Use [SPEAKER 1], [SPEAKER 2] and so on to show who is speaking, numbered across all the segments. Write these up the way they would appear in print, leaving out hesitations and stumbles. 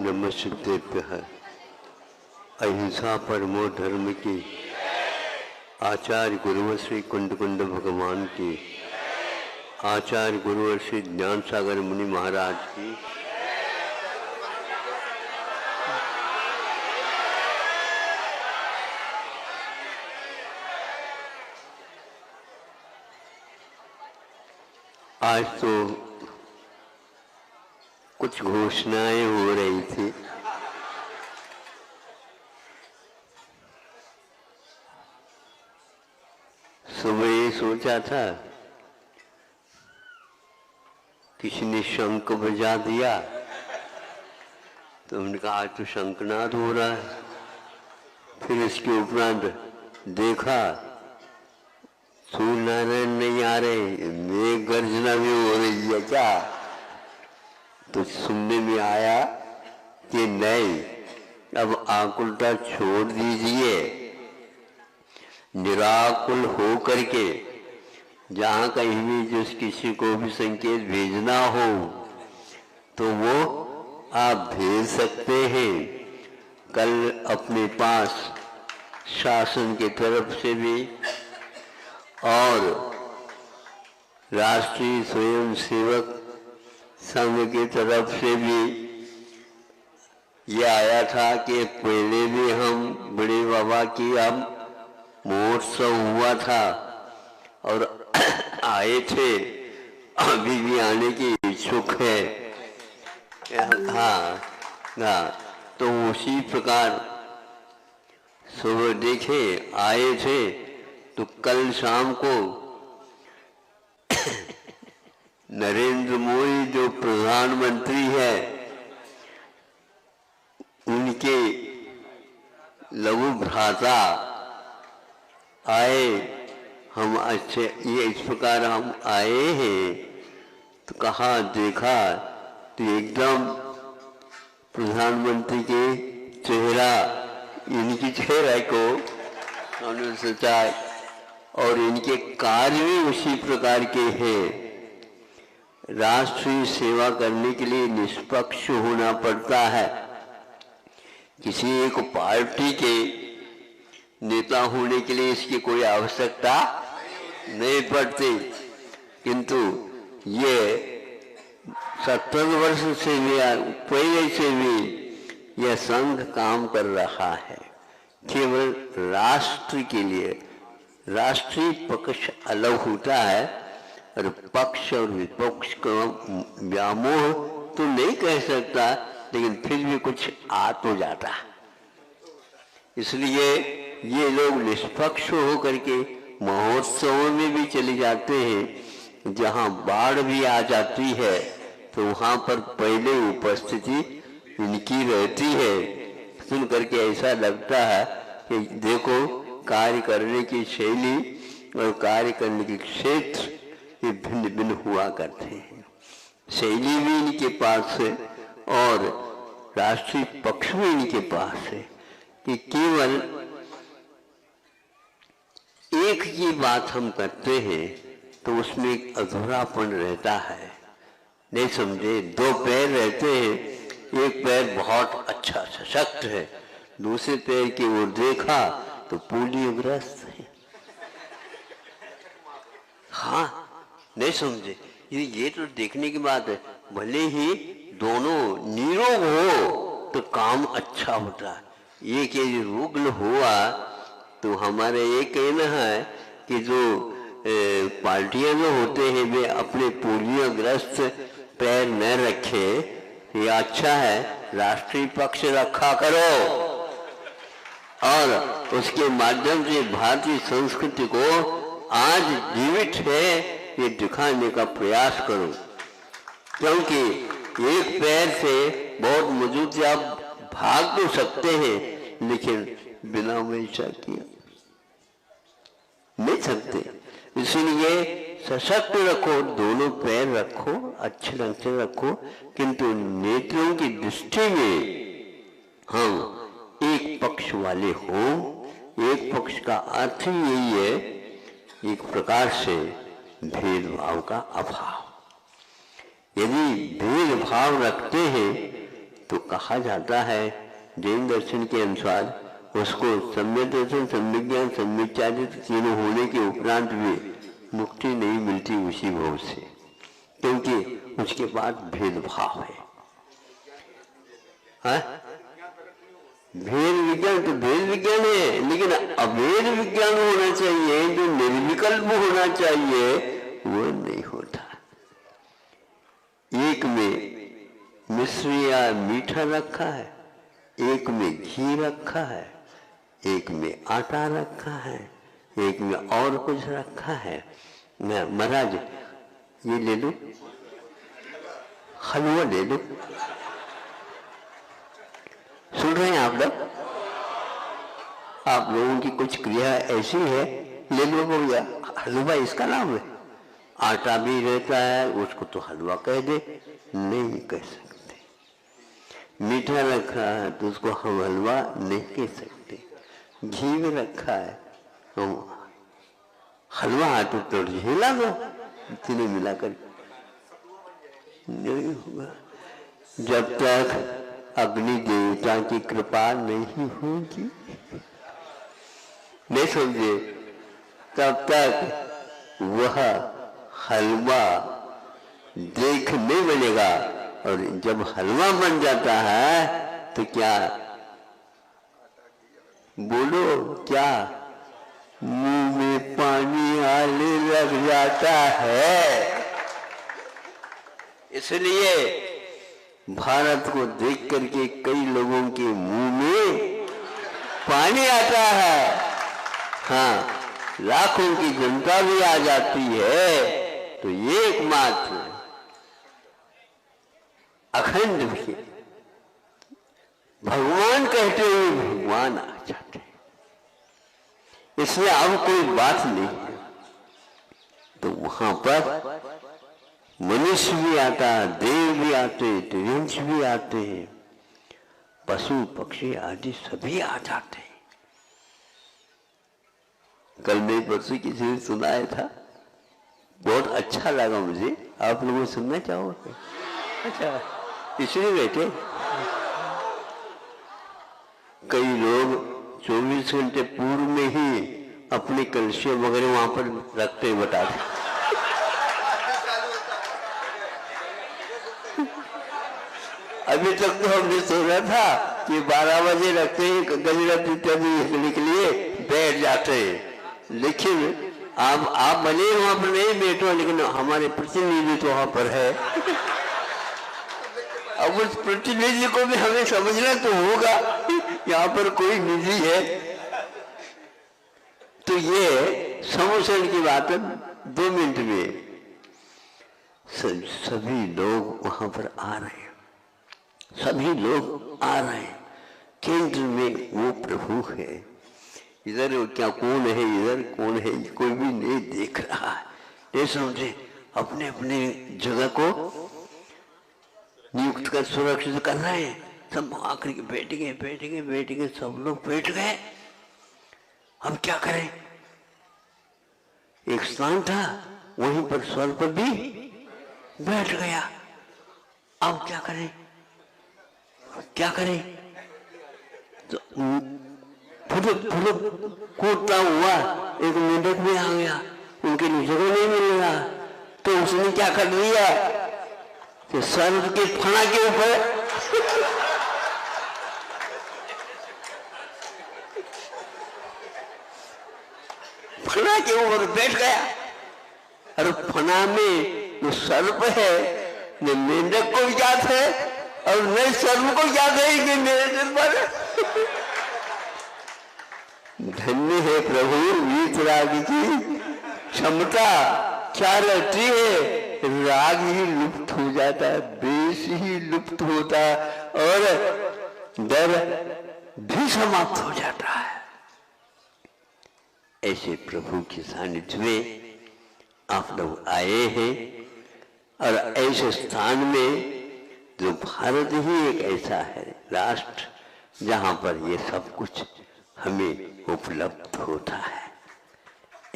[SPEAKER 1] नमस्तुभ्यः। अहिंसा परमो धर्म की, आचार्य गुरुवर श्री कुंड कुंड भगवान की, आचार्य गुरुवर श्री ज्ञान सागर मुनि महाराज की, आज तो कुछ घोषणाएं हो रही थी। सुबह ये सोचा था, किसी ने शंख बजा दिया तो हमने कहा आज तो शंखनाद हो रहा है। फिर इसके उपरांत देखा सूर्य नारायण नहीं आ रहे, मेघ गर्जना भी हो रही है क्या? तो सुनने में आया कि नहीं, अब आकुलता छोड़ दीजिए, निराकुल हो करके जहाँ कहीं भी जिस किसी को भी संकेत भेजना हो तो वो आप भेज सकते हैं। कल अपने पास शासन की तरफ से भी और राष्ट्रीय स्वयंसेवक संघ की तरफ से भी ये आया था कि पहले भी हम बड़े बाबा की हम महोत्सव हुआ था और आए थे, अभी भी आने की इच्छुक है। हाँ, तो उसी प्रकार सुबह देखे आए थे तो कल शाम को नरेंद्र मोदी जो प्रधानमंत्री है उनके लघु भ्राता आए। हम अच्छे ये इस प्रकार हम आए हैं तो कहा देखा तो एकदम प्रधानमंत्री के चेहरा, इनकी चेहरा को उन्होंने सोचा और इनके कार्य भी उसी प्रकार के हैं। राष्ट्रीय सेवा करने के लिए निष्पक्ष होना पड़ता है। किसी एक पार्टी के नेता होने के लिए इसकी कोई आवश्यकता नहीं पड़ती, किंतु ये 70 वर्ष से भी पहले से भी यह संघ काम कर रहा है केवल राष्ट्र के लिए। राष्ट्रीय पक्ष अलग होता है और पक्ष और विपक्ष का व्यामोह तो नहीं कह सकता, लेकिन फिर भी कुछ आ तो जाता है। इसलिए ये लोग निष्पक्ष होकर के महोत्सवों में भी चले जाते हैं। जहाँ बाढ़ भी आ जाती है तो वहाँ पर पहले उपस्थिति इनकी रहती है। सुन करके ऐसा लगता है कि देखो कार्य करने की शैली और कार्य करने के क्षेत्र ये भिन्न भिन्न हुआ करते हैं। शैली भी इनके पास है और राष्ट्रीय पक्ष भी इनके पास है कि केवल एक ही बात हम करते हैं तो उसमें एक अधूरापन रहता है। नहीं समझे, दो पैर रहते हैं, एक पैर बहुत अच्छा सशक्त है, दूसरे पैर की ओर देखा तो पोलियोग्रस्त है। हाँ, नहीं समझे, ये तो देखने की बात है। भले ही दोनों निरोग हो तो काम अच्छा होता है। एक ये रुग्ण हुआ तो हमारे ये कहना है कि जो पार्टियां जो होते हैं वे अपने पोलियोग्रस्त पैर न रखे, ये अच्छा है। राष्ट्रीय पक्ष रखा करो और उसके माध्यम से भारतीय संस्कृति को आज जीवित है ये दिखाने का प्रयास करो, क्योंकि एक पैर से बहुत मजबूत आप भाग तो सकते हैं लेकिन बिना वैसा किया नहीं सकते। इसलिए सशक्त रखो, दोनों पैर रखो, अच्छे ढंग से रखो, किंतु नेत्रों की दृष्टि में हम एक पक्ष वाले हो। एक पक्ष का अर्थ ही यही है, एक प्रकार से भेदभाव का अभाव। यदि भेदभाव रखते हैं तो कहा जाता है जैन दर्शन के अनुसार उसको सम्यक दर्शन, सम्यक ज्ञान, सम्यक चारित्र तीनों होने के उपरांत भी मुक्ति नहीं मिलती उसी भोग से, क्योंकि उसके बाद भेदभाव है। भेद विज्ञान तो भेद विज्ञान है, लेकिन अभेद विज्ञान होना चाहिए, जो निर्विकल्प होना चाहिए वो नहीं होता। एक में मिश्र या मीठा रखा है, एक में घी रखा है, एक में आटा रखा है, एक में और कुछ रखा है। महाराज ये ले लो, हलवा ले लो। सुन रहे हैं आप लोग? आप लोगों की कुछ क्रिया ऐसी है, ले लो भैया हलवा, इसका नाम है। आटा भी रहता है, उसको तो हलवा कह दे, नहीं कह सकते। मीठा रखा है तो उसको हम हलवा नहीं कह सकते। घी में रखा है तो हलवा तो हिला दो, तीनों मिलाकर नहीं होगा। जब तक अग्नि देवता की कृपा नहीं होगी, नहीं समझे, तब तक वह हलवा देख नहीं बनेगा। और जब हलवा बन जाता है तो क्या बोलो, क्या मुंह में पानी आने लग जाता है। इसलिए भारत को देख करके कई लोगों के मुंह में पानी आता है। हाँ, लाखों की जनता भी आ जाती है तो एकमात्र अखंड भी भगवान कहते हुए भगवान आ जाते हैं। इसमें अब कोई बात नहीं है। तो वहां पर मनुष्य भी आता है, देव भी आते हैं, त्रिवंश भी आते हैं, पशु पक्षी आदि सभी आ जाते हैं। कल मैं परसों किसी ने सुनाया था, बहुत अच्छा लगा मुझे। आप लोगों सुनना चाहोगे? अच्छा, इसलिए बैठे। कई लोग 24 घंटे पूर्व में ही अपने कलशी वगैरह वहां पर रखते बताते। अभी तक तो हमने सोचा था कि 12 बजे रखते हैं, गजरत इत्यादि लिखने के लिए बैठ जाते हैं। लेकिन आप भले वहां पर नहीं बैठो, लेकिन हमारे प्रतिनिधि तो वहां पर है। अब उस प्रतिनिधि को भी हमें समझना तो होगा, यहाँ पर कोई निधि है। तो ये समोसन की बात है, 2 मिनट में सभी लोग वहां पर आ रहे हैं, सभी लोग आ रहे हैं। केंद्र में वो प्रभु है। इधर क्या कौन है, इधर कौन है, कोई भी नहीं देख रहा है। ये समझे अपने अपने जगह को नियुक्त कर सुरक्षित कर रहे हैं। सब आकर के बैठ गए, सब लोग बैठ गए। अब क्या करें? एक स्थान था, वहीं पर स्वर्ग भी बैठ गया। अब क्या करें? तो फुलक कूदता हुआ एक मेंढक में आ गया, उनके लिए जगह नहीं मिल रहा। तो उसने क्या कर दिया कि सर्व के फना के ऊपर फना के ऊपर बैठ गया। और फना में जो सर्प है, न मेंढक को याद है और न सर्प को याद है कि मेरे सिर पर। धन्य है प्रभु वीतराग की क्षमता, क्या रहती है। राग ही लुप्त हो जाता है, बेस ही लुप्त होता है और डर भी समाप्त हो जाता है। ऐसे प्रभु के सानिध्य में आप लोग आए हैं और ऐसे स्थान में जो भारत ही एक ऐसा है राष्ट्र जहां पर ये सब कुछ हमें उपलब्ध होता है।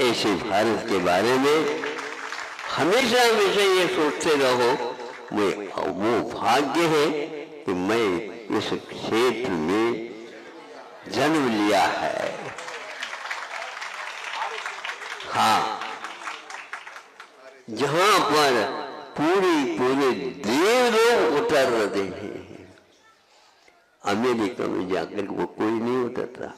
[SPEAKER 1] ऐसे भारत के बारे में हमेशा ये सोचते रहो, वो भाग्य है कि मैं इस क्षेत्र में जन्म लिया है। हाँ, जहां पर पूरे देव लोग उतर रहे हैं। अमेरिका में जाकर वो कोई नहीं उतरता,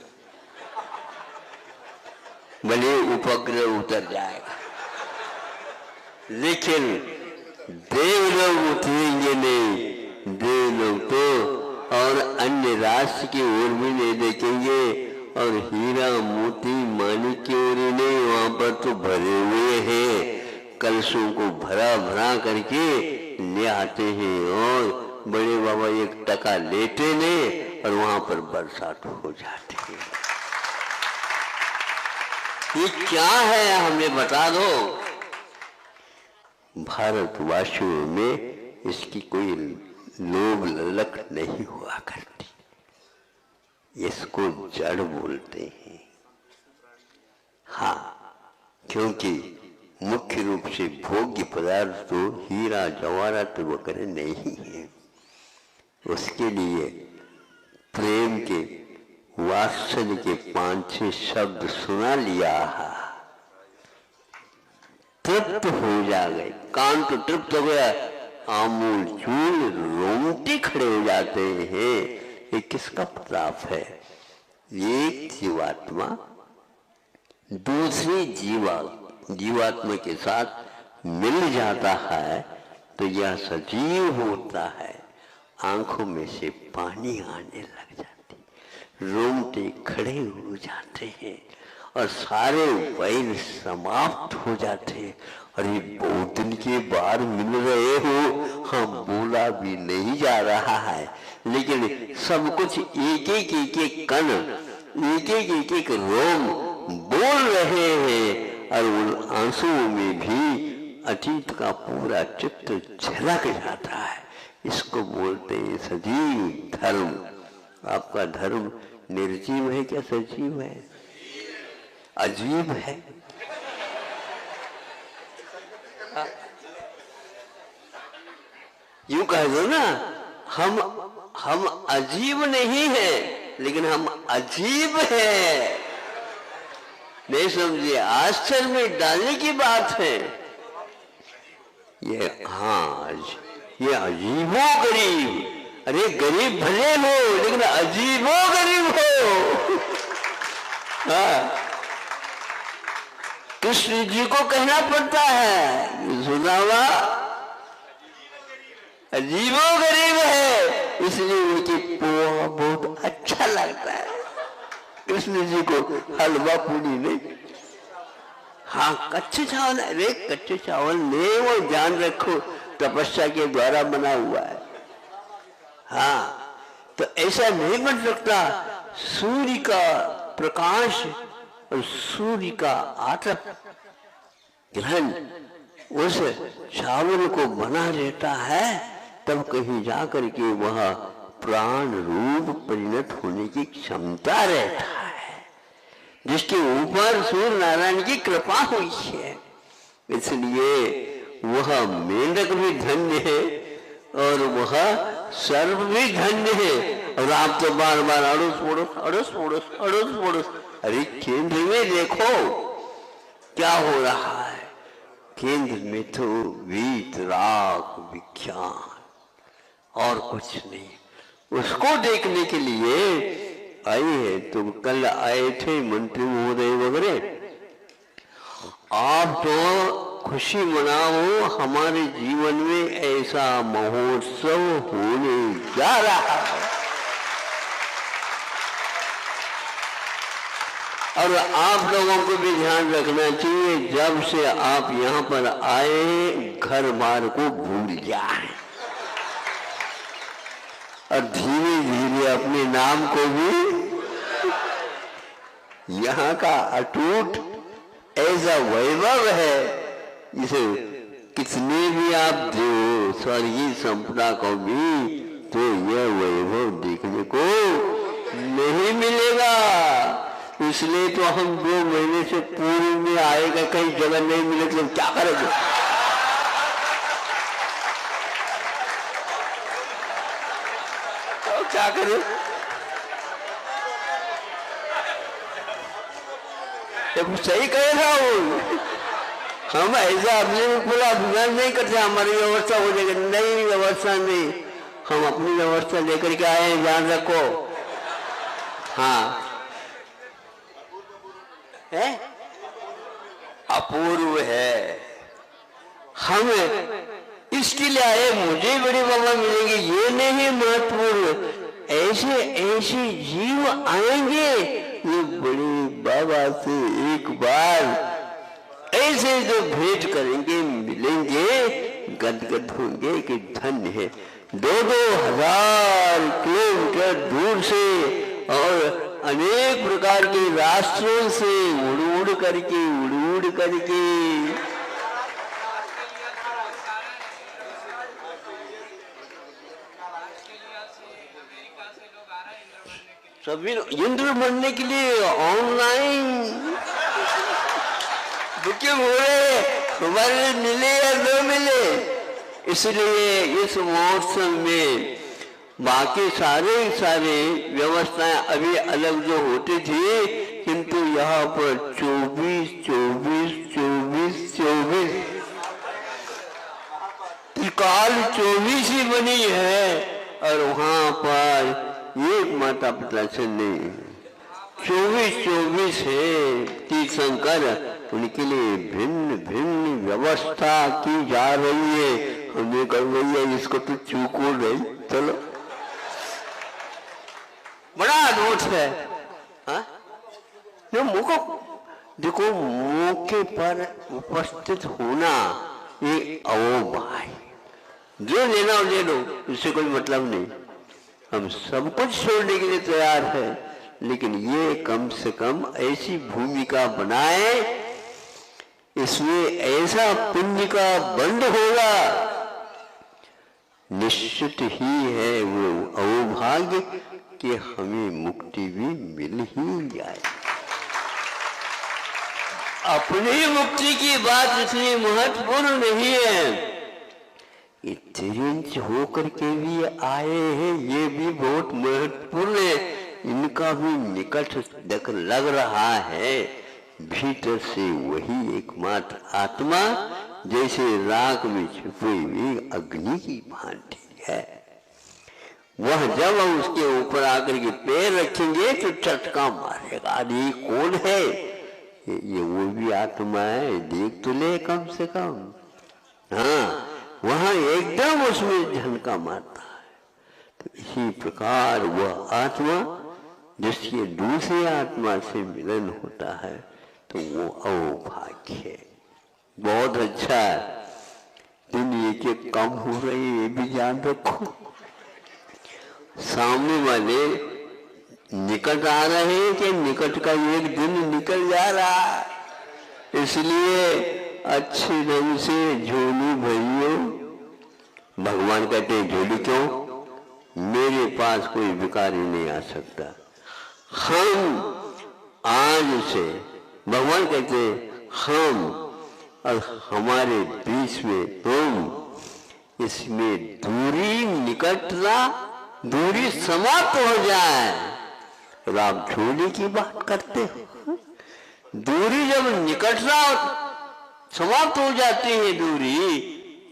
[SPEAKER 1] भले उपग्रह उतर जाएगा, लेकिन देव लोग उतरेंगे नहीं। देव लोग तो और अन्य राष्ट्र की ओर भी नहीं देखेंगे, और हीरा मोती माणिक की ओर ही नहीं, वहां पर तो भरे हुए हैं, कलशों को भरा भरा करके ले आते हैं, और बड़े बाबा 1 टका लेते ने और वहां पर बरसात हो जाती है। ये क्या है हमें बता दो। भारतवासियों में इसकी कोई लोभ ललक नहीं हुआ करती, इसको जड़ बोलते हैं। हाँ, क्योंकि मुख्य रूप से भोग्य पदार्थ तो हीरा जवाहरात वगैरह नहीं है। उसके लिए प्रेम के वात्सल्य के 5-6 शब्द सुना लिया, तृप्त हो जा गए, कान तो तृप्त हो गया, आमूल चूल रोंगटे खड़े हो जाते हैं। ये किसका प्रताप है? एक जीवात्मा दूसरी जीवात्मा के साथ मिल जाता है तो यह सजीव होता है, आंखों में से पानी आने लग जाती, रोंगटे खड़े हो जाते हैं और सारे वैर समाप्त हो जाते हैं। अरे बहुत दिन के बाद मिल रहे हो, हाँ बोला भी नहीं जा रहा है, लेकिन सब कुछ एक कण, एक रोम बोल रहे हैं, और उन आंसुओं में भी अतीत का पूरा चित्र झलक जाता है। इसको बोलते हैं सजीव धर्म। आपका धर्म निर्जीव है क्या सजीव है? अजीब है। यूं कह दो ना, हम अजीब नहीं है, लेकिन हम अजीब है। नहीं समझिए, आश्चर्य में डालने की बात है ये। हाँ, ये अजीबो गरीब। अरे गरीब भले हो, लेकिन अजीबो गरीब हो। हाँ, कृष्ण जी को कहना पड़ता है, सुनावा अजीबो गरीब है, इसलिए उनकी पोहा बहुत अच्छा लगता है। कृष्ण जी को हलवा पूरी नहीं। हाँ, कच्चे चावल, अरे कच्चे चावल ने वो ध्यान रखो तपस्या के द्वारा बना हुआ है। हाँ, तो ऐसा नहीं बन सकता। सूर्य का प्रकाश और सूर्य का आतप ग्रहण उस चावल को बना देता है, तब कहीं जाकर के वह प्राण रूप परिणत होने की क्षमता रहता है, जिसके ऊपर सूर्य नारायण की कृपा हुई है। इसलिए वह मेंढक भी धन्य है और वह सर्व भी धन्य है। और आप तो बार बार अड़ोस पड़ोस अड़ोस पड़ोस अड़ोस पड़ोस। अरे केंद्र में देखो क्या हो रहा है। केंद्र में तो वीतराग विज्ञान और कुछ नहीं। उसको देखने के लिए आए हैं। तुम कल आए थे मंत्री महोदय वगैरह। आप तो खुशी मनाओ, हमारे जीवन में ऐसा महोत्सव होने जा रहा है। और आप लोगों को भी ध्यान रखना चाहिए, जब से आप यहाँ पर आए घर बार को भूल जाए और धीरे धीरे अपने नाम को भी। यहाँ का अटूट ऐसा वैभव है, जिसे कितने भी आप दो स्वर्गीय संपदा को भी, तो यह वैभव देखने को नहीं मिलेगा। इसलिए तो हम 2 महीने से पूर्व में आएगा, कहीं जगह नहीं मिले तो क्या करेंगे। क्या करें? जब सही कहे था वो, हम ऐसा अपने पूरा अभिमान नहीं करते हमारी व्यवस्था हो जाएगी, नहीं व्यवस्था नहीं, हम अपनी व्यवस्था लेकर के आए हैं, ध्यान रखो। हाँ है, अपूर्व है। हम इसके लिए आए मुझे बड़े बाबा मिलेंगे ये नहीं महत्वपूर्ण, ऐसे ऐसे जीव आएंगे ये बड़े बाबा से एक बार ऐसे जो भेंट करेंगे, मिलेंगे, गदगद होंगे कि धन्य है। 2,000 किलोमीटर दूर से और अनेक प्रकार के राष्ट्रों से उड़ उड़ करके सभी इंद्र बनने के लिए ऑनलाइन बुकिंग हो रहे, हमारे मिले या न मिले। इसलिए इस महोत्सव में बाकी सारे व्यवस्थाएं अभी अलग जो होती थी, किंतु यहाँ पर 24 त्रिकाल 24 ही बनी है और वहाँ पर एक माता पिता से नहीं 24 है। तीर्थंकर उनके लिए भिन्न भिन्न व्यवस्था की जा रही है। हमने कर रही है, इसको तो चूको नहीं, चलो बड़ा अद्भुत है। जो मौका देखो, मौके पर उपस्थित होना ये अवभाग्य, जो लेना हो ले लो, इससे कोई मतलब नहीं। हम सब कुछ छोड़ने के लिए तैयार है, लेकिन ये कम से कम ऐसी भूमिका बनाए, इसमें ऐसा पुण्य का बंद होगा, निश्चित ही है वो अवभाग्य कि हमें मुक्ति भी मिल ही जाए। अपनी मुक्ति की बात इतनी महत्वपूर्ण नहीं है, इतने होकर के भी आए हैं, ये भी बहुत महत्वपूर्ण है। इनका भी निकट देख लग रहा है, भीतर से वही एकमात्र आत्मा जैसे राख में छुपी हुई अग्नि की भांति है। वह जब हम उसके ऊपर आकर के पैर रखेंगे तो चटका मारेगा, ये कौन है? ये वो भी आत्मा है, देख तो ले कम से कम। हाँ, वहां एकदम उसमें झनका मारता है। तो इसी प्रकार वह आत्मा जिसके दूसरी आत्मा से मिलन होता है, तो वो अवभाग्य है। बहुत अच्छा, दिन एक कम हो रही है, ये भी ध्यान रखो। सामने वाले निकट आ रहे हैं कि निकट का एक दिन निकल जा रहा है, इसलिए अच्छे ढंग से झोली भरियो। भगवान कहते हैं झोली क्यों? मेरे पास कोई भिखारी नहीं आ सकता। हम आज से, भगवान कहते हैं हम और हमारे बीच में तुम, इसमें दूरी निकटता, दूरी समाप्त हो जाए। और आप झोली की बात करते हो, दूरी जब निकटता समाप्त हो जाती है दूरी,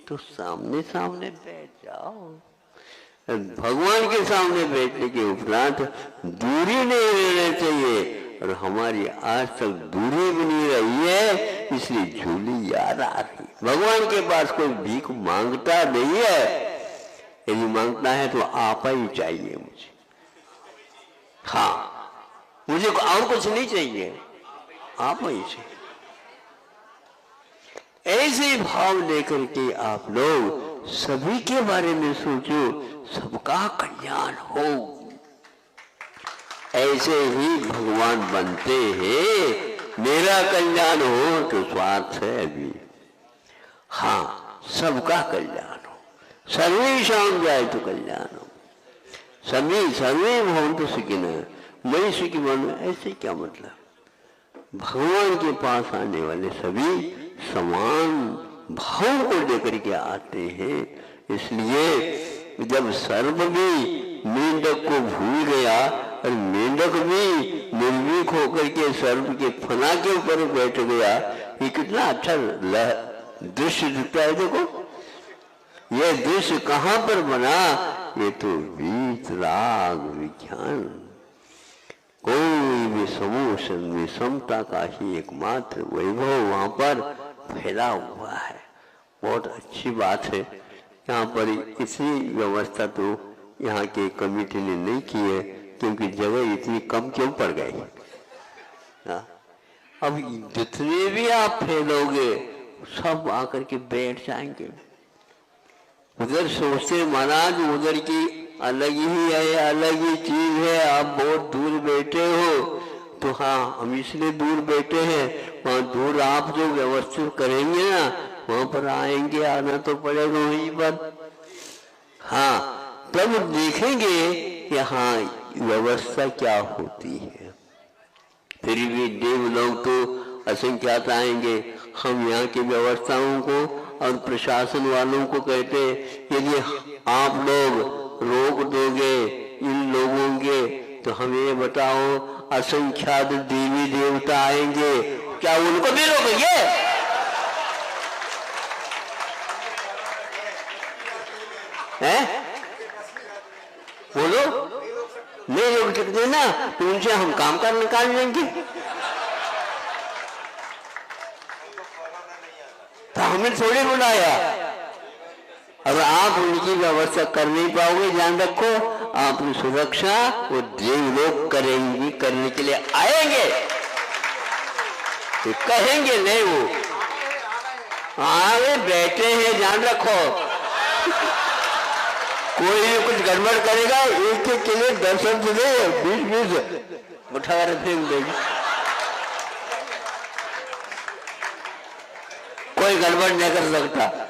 [SPEAKER 1] तो सामने सामने बैठ जाओ। भगवान के सामने बैठने के उपरांत दूरी नहीं रहनी चाहिए, और हमारी आज तक दूरी बनी रही है, इसलिए झोली याद आ रही। भगवान के पास कोई भीख मांगता नहीं है, यदि मांगता है तो आप ही चाहिए मुझे। हाँ, मुझे और कुछ नहीं चाहिए, आप ही चाहिए। ऐसे भाव लेकर के आप लोग सभी के बारे में सोचो, सबका कल्याण हो। ऐसे ही भगवान बनते हैं, मेरा कल्याण हो तो स्वार्थ है अभी। हाँ, सबका कल्याण हो, सर्वेषां जायतु कल्याणम, सभी सर्वे भवन्तु सुखिनः मैं सुखी बनूं। ऐसे क्या मतलब? भगवान के पास आने वाले सभी समान भाव को लेकर के आते हैं, इसलिए जब सर्प भी मेंढक को भूल गया और मेंढक भी निर्भीक होकर के सर्प के फना के ऊपर बैठ गया, ये कितना अच्छा दृश्य दिखता है। देखो ये दृश्य कहाँ पर बना, ये तो वीतराग विज्ञान। कोई भी समूह में समता का ही एकमात्र वैभव वहां पर फैला हुआ है। बहुत अच्छी बात है। यहाँ पर इसी व्यवस्था तो यहाँ के कमेटी ने नहीं की है, क्योंकि जगह इतनी कम क्यों पड़ गई। अब जितने भी आप फैलोगे सब आकर के बैठ जाएंगे। उधर सोचते महाराज उधर की अलग ही है, अलग ही चीज है, आप बहुत दूर बैठे हो। तो हाँ, हम इसलिए दूर बैठे हैं, वहाँ दूर आप जो व्यवस्थित करेंगे ना, वहां पर आएंगे, आना तो पड़ेगा वहीं पर। हाँ, तब देखेंगे कि हाँ व्यवस्था क्या होती है। फिर भी देव लोग तो असंख्यात आएंगे। हम यहाँ की व्यवस्थाओं को और प्रशासन वालों को कहते, यदि आप लोग रोक दोगे इन लोगों के, तो हमें बताओ असंख्यात देवी देवता आएंगे, क्या उनको भी रोकेंगे? हैं? बोलो, नहीं रोक सकते ना, तो उनसे हम काम कर निकाल लेंगे। तो हमें थोड़ी बुलाया। अब आप उनकी व्यवस्था कर नहीं पाओगे, ध्यान रखो, आपकी सुरक्षा वो देव लोग करेंगी, करने के लिए आएंगे। तो कहेंगे नहीं, वो आगे बैठे हैं, ध्यान रखो। कोई भी कुछ गड़बड़ करेगा, एक एक के लिए दर्शन से दे 20-20 उठा कर फेंक देगी। कोई गड़बड़ नहीं कर सकता।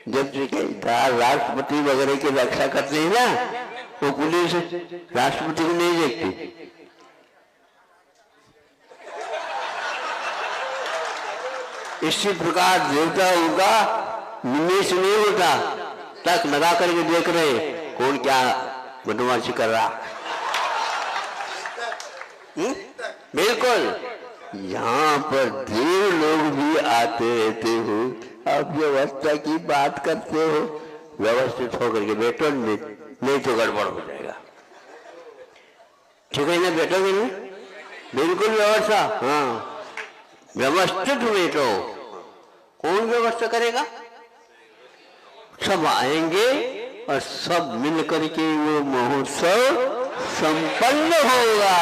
[SPEAKER 1] जब राष्ट्रपति वगैरह की रक्षा करते हैं ना, वो पुलिस राष्ट्रपति को नहीं देखती। इसी प्रकार देवताओं का निमेष नहीं होता, तक लगा करके देख रहे कौन क्या बदमाशी कर रहा। बिल्कुल, यहाँ पर देव लोग भी आते रहते हो, आप व्यवस्था की बात करते हो। व्यवस्थित होकर के बैठो, नहीं तो गड़बड़ हो जाएगा। ठीक है ना, बैठोगे ना, बिल्कुल व्यवस्था। हाँ, व्यवस्थित बैठो। कौन व्यवस्था करेगा? सब आएंगे और सब मिलकर के वो महोत्सव संपन्न होगा।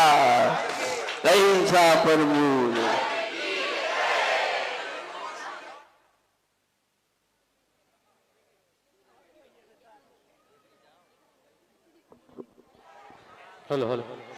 [SPEAKER 1] अहिंसा परमो।
[SPEAKER 2] Hello hello.